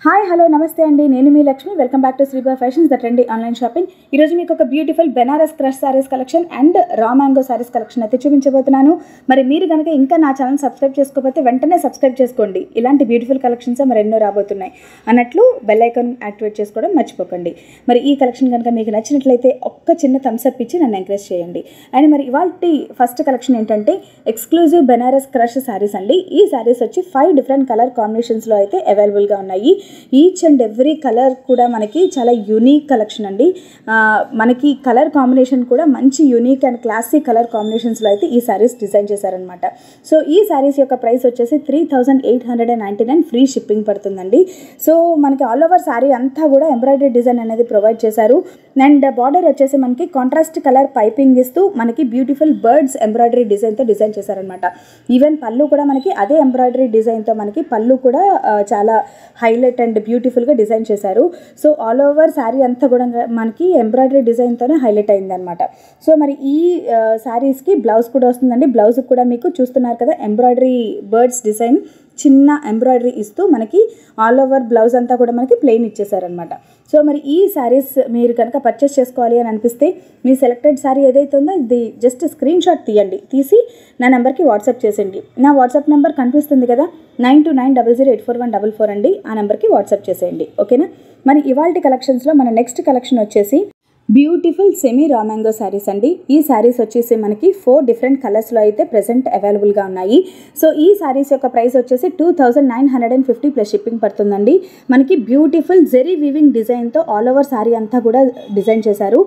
Hi hello నమస్తే అండి, నేను మీ Lakshmi. Welcome back to Shriba fashions, the trendy online shopping. ఈరోజు మీకు ఒక beautiful Banaras crush saris collection and raw mango saris collection అయితే చూపించబోతున్నాను. మరి మీరు కనుక ఇంకా నా ఛానల్ సబ్స్క్రైబ్ చేసుకోకపోతే వెంటనే సబ్స్క్రైబ్ చేసుకోండి. ఇలాంటి బ్యూటిఫుల్ కలెక్షన్స్ మరి ఎన్నో రాబోతున్నాయి అన్నట్లు బెల్ ఐకాన్ యాక్టివేట్ చేసుకోవడం మర్చిపోకండి. మరి ఈ కలెక్షన్ కనుక మీకు నచ్చినట్లయితే ఒక్క చిన్న థమ్స్అప్ ఇచ్చి నన్ను ఎంకరేజ్ చేయండి. అండ్ మరి ఇవాళ ఫస్ట్ కలెక్షన్ ఏంటంటే ఎక్స్క్లూజివ్ బెనారస్ క్రష్ సారీస్ అండి. ఈ సారీస్ వచ్చి 5 డిఫరెంట్ కలర్ కాంబినేషన్స్లో అయితే అవైలబుల్గా ఉన్నాయి. ఈచ్ అండ్ ఎవ్రీ కలర్ కూడా మనకి చాలా యూనిక్ కలెక్షన్ అండి. మనకి కలర్ కాంబినేషన్ కూడా మంచి యూనిక్ అండ్ క్లాసిక్ కలర్ కాంబినేషన్స్లో అయితే ఈ శారీస్ డిజైన్ చేశారనమాట. సో ఈ శారీస్ యొక్క ప్రైస్ వచ్చేసి 3899 ఫ్రీ షిప్పింగ్ పడుతుందండి. సో మనకి ఆల్ ఓవర్ శారీ అంతా కూడా ఎంబ్రాయిడరీ డిజైన్ అనేది ప్రొవైడ్ చేశారు. అండ్ బార్డర్ వచ్చేసి మనకి కాంట్రాస్ట్ కలర్ పైపింగ్ ఇస్తూ మనకి బ్యూటిఫుల్ బర్డ్స్ ఎంబ్రాయిడరీ డిజైన్తో డిజైన్ చేశారనమాట. ఈవెన్ పళ్ళు కూడా మనకి అదే ఎంబ్రాయిడరీ డిజైన్తో మనకి పళ్ళు కూడా చాలా హైలైట్ అండ్ బ్యూటిఫుల్గా డిజైన్ చేశారు. సో ఆల్ ఓవర్ శారీ అంతా కూడా మనకి ఎంబ్రాయిడరీ డిజైన్తోనే హైలైట్ అయిందనమాట. సో మరి ఈ శారీస్కి బ్లౌజ్ కూడా వస్తుందండి. బ్లౌజ్ కూడా మీకు చూస్తున్నారు కదా, ఎంబ్రాయిడరీ బర్డ్స్ డిజైన్ చిన్న ఎంబ్రాయిడరీ ఇస్తూ మనకి ఆల్ ఓవర్ బ్లౌజ్ అంతా కూడా మనకి ప్లెయిన్ ఇచ్చేసారనమాట. సో మరి ఈ శారీస్ మీరు కనుక పర్చేస్ చేసుకోవాలి అని అనిపిస్తే మీ సెలెక్టెడ్ శారీ ఏదైతే ఉందో ఇది జస్ట్ స్క్రీన్ షాట్ తీసి నా నెంబర్కి వాట్సాప్ చేసేయండి. నా వాట్సాప్ నెంబర్ కనిపిస్తుంది కదా, 9290084144 అండి. ఆ నెంబర్కి వాట్సాప్ చేసేయండి, ఓకేనా. మరి ఇవాల్టి కలెక్షన్స్లో మన నెక్స్ట్ కలెక్షన్ వచ్చేసి beautiful semi raw mango saris అండి. ఈ శారీస్ వచ్చేసి మనకి 4 డిఫరెంట్ కలర్స్లో అయితే ప్రెజెంట్ అవైలబుల్గా ఉన్నాయి. సో ఈ శారీస్ యొక్క ప్రైస్ వచ్చేసి 2950 ప్లస్ షిప్పింగ్ పడుతుందండి. మనకి బ్యూటిఫుల్ జెరీ వీవింగ్ డిజైన్తో ఆల్ ఓవర్ శారీ అంతా కూడా డిజైన్ చేశారు.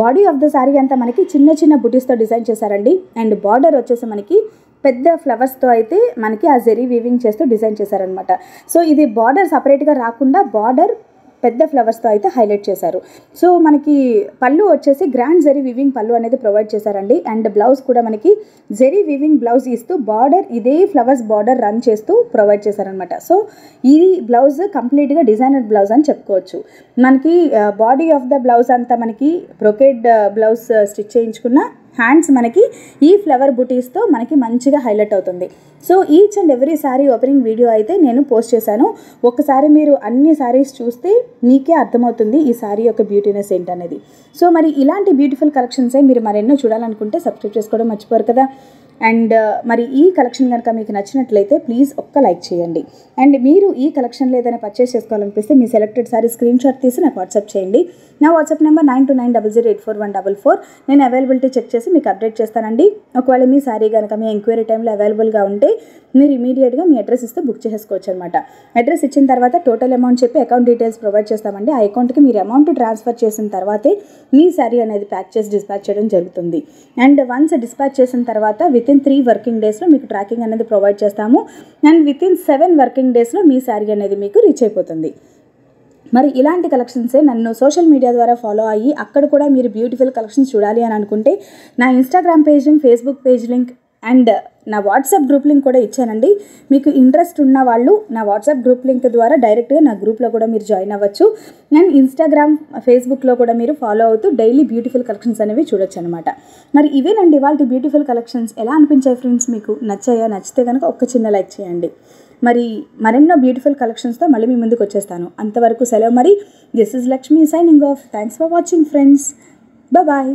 బాడీ ఆఫ్ ద శారీ అంతా మనకి చిన్న చిన్న బుటీస్తో డిజైన్ చేశారండి. అండ్ బార్డర్ వచ్చేసి మనకి పెద్ద ఫ్లవర్స్తో అయితే మనకి ఆ జెరీ వీవింగ్ చేస్తూ డిజైన్ చేశారనమాట. సో ఇది బార్డర్ సపరేట్గా రాకుండా బార్డర్ పెద్ద ఫ్లవర్స్తో అయితే హైలైట్ చేశారు. సో మనకి పళ్ళు వచ్చేసి గ్రాండ్ జెరీ వీవింగ్ పళ్ళు అనేది ప్రొవైడ్ చేశారండి. అండ్ బ్లౌజ్ కూడా మనకి జెరీ వీవింగ్ బ్లౌజ్ ఇస్తూ బార్డర్ ఇదే ఫ్లవర్స్ బార్డర్ రన్ చేస్తూ ప్రొవైడ్ చేశారనమాట. సో ఈ బ్లౌజ్ కంప్లీట్గా డిజైనర్ బ్లౌజ్ అని చెప్పుకోవచ్చు. మనకి బాడీ ఆఫ్ ద బ్లౌజ్ అంతా మనకి బ్రొకేడ్ బ్లౌజ్ స్టిచ్ చేయించుకున్న హ్యాండ్స్ మనకి ఈ ఫ్లవర్ బుటీస్తో మనకి మంచిగా హైలైట్ అవుతుంది. So each and every sari opening video అయితే నేను పోస్ట్ చేశాను. ఒకసారి మీరు అన్ని శారీస్ చూస్తే మీకే అర్థమవుతుంది ఈ శారీ యొక్క బ్యూటీనెస్ ఏంటనేది. సో మరి ఇలాంటి బ్యూటిఫుల్ కలెక్షన్సే మీరు మరెన్నో చూడాలనుకుంటే సబ్స్క్రైబ్ చేసుకోవడం మర్చిపోరు కదా. అండ్ మరి ఈ కలెక్షన్ కనుక మీకు నచ్చినట్లయితే ప్లీజ్ ఒక్క లైక్ చేయండి. అండ్ మీరు ఈ కలెక్షన్లో ఏదైనా పర్చేస్ చేసుకోవాలనిపిస్తే మీ సెలెక్టెడ్ సారీ స్క్రీన్ షాట్ తీసి నాకు వాట్సాప్ చేయండి. నా వాట్సాప్ నెంబర్ 9290084144. నేను అవైలబిలిటీ చెక్ చేసి మీకు అప్డేట్ చేస్తానండి. ఒకవేళ మీ సారీ కనుక మీ ఎంక్వైరీ టైంలో అవైలబుల్గా ఉంటే మీరు ఇమీడియట్గా మీ అడ్రస్ ఇస్తే బుక్ చేసుకోవచ్చు అనమాట. అడ్రస్ ఇచ్చిన తర్వాత టోటల్ అమౌంట్ చెప్పి అకౌంట్ డీటెయిల్స్ ప్రొవైడ్ చేస్తామండి. ఆ అకౌంట్కి మీరు అమౌంట్ ట్రాన్స్ఫర్ చేసిన తర్వాతే మీ సారీ అనేది ప్యాక్ చేసి డిస్పాచ్ చేయడం జరుగుతుంది. అండ్ వన్స్ డిస్పాచ్ చేసిన తర్వాత వితిన్ 3 వర్కింగ్ డేస్లో మీకు ట్రాకింగ్ అనేది ప్రొవైడ్ చేస్తాము. అండ్ వితిన్ 7 వర్కింగ్ డేస్లో మీ శారీ అనేది మీకు రీచ్ అయిపోతుంది. మరి ఇలాంటి కలెక్షన్సే నన్ను సోషల్ మీడియా ద్వారా ఫాలో అయ్యి అక్కడ కూడా మీరు బ్యూటిఫుల్ కలెక్షన్స్ చూడాలి అని అనుకుంటే నా Instagram page link, Facebook page link and నా వాట్సాప్ గ్రూప్ లింక్ కూడా ఇచ్చానండి. మీకు ఇంట్రెస్ట్ ఉన్న వాళ్ళు నా వాట్సాప్ గ్రూప్ లింక్ ద్వారా డైరెక్ట్గా నా గ్రూప్లో కూడా మీరు జాయిన్ అవ్వచ్చు. అండ్ ఇన్స్టాగ్రామ్, ఫేస్బుక్లో కూడా మీరు ఫాలో అవుతూ డైలీ బ్యూటిఫుల్ కలెక్షన్స్ అనేవి చూడొచ్చు అనమాట. మరి ఇవేనండి ఇవాళ బ్యూటిఫుల్ కలెక్షన్స్. ఎలా అనిపించాయి ఫ్రెండ్స్ మీకు? నచ్చాయా? నచ్చితే కనుక ఒక్క చిన్న లైక్ చేయండి. మరి మరెన్నో బ్యూటిఫుల్ కలెక్షన్స్తో మళ్ళీ మీ ముందుకు వచ్చేస్తాను. అంతవరకు సెలవు. మరి this is Lakshmi signing off. Thanks for watching friends. Bye.